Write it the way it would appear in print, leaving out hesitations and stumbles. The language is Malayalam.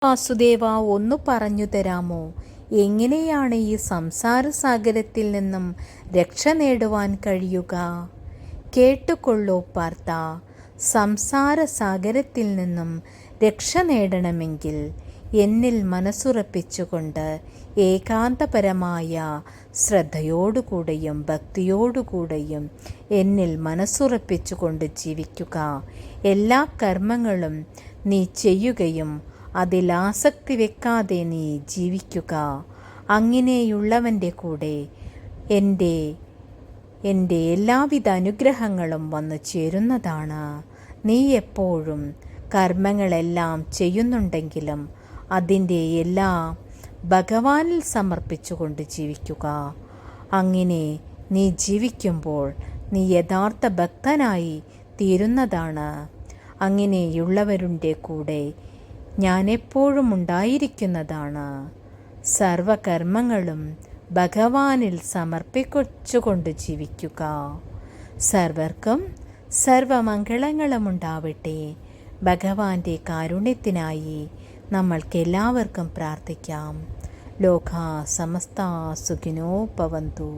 വാസുദേവ, ഒന്നു പറഞ്ഞു തരാമോ? എങ്ങനെയാണ് ഈ സംസാര സാഗരത്തിൽ നിന്നും രക്ഷ നേടുവാൻ കഴിയുക? കേട്ടുകൊള്ളൂ പാർത്ത. സംസാര സാഗരത്തിൽ നിന്നും രക്ഷ നേടണമെങ്കിൽ എന്നിൽ മനസ്സുറപ്പിച്ചുകൊണ്ട് ഏകാന്തപരമായ ശ്രദ്ധയോടുകൂടെയും ഭക്തിയോടുകൂടെയും എന്നിൽ മനസ്സുറപ്പിച്ചുകൊണ്ട് ജീവിക്കുക. എല്ലാ കർമ്മങ്ങളും നീ ചെയ്യുകയും അതിൽ ആസക്തി വെക്കാതെ നീ ജീവിക്കുക. അങ്ങനെയുള്ളവൻ്റെ കൂടെ എൻ്റെ എല്ലാവിധ അനുഗ്രഹങ്ങളും വന്നു ചേരുന്നതാണ്. നീ എപ്പോഴും കർമ്മങ്ങളെല്ലാം ചെയ്യുന്നുണ്ടെങ്കിലും അതിൻ്റെ എല്ലാം ഭഗവാനിൽ സമർപ്പിച്ചുകൊണ്ട് ജീവിക്കുക. അങ്ങനെ നീ ജീവിക്കുമ്പോൾ നീ യഥാർത്ഥ ഭക്തനായി തീരുന്നതാണ്. അങ്ങനെയുള്ളവരുടെ കൂടെ ഞാൻ എപ്പോഴും ഉണ്ടായിരിക്കുന്നതാണ്. സർവകർമ്മങ്ങളും ഭഗവാനിൽ സമർപ്പിച്ചുകൊണ്ട് ജീവിക്കുക. സർവർക്കും സർവമംഗളങ്ങളും ഉണ്ടാവട്ടെ. ഭഗവാന്റെ കാരുണ്യത്തിനായി നമ്മൾക്കെല്ലാവർക്കും പ്രാർത്ഥിക്കാം. ലോകാ സമസ്താ സുഖിനോ ഭവന്തു.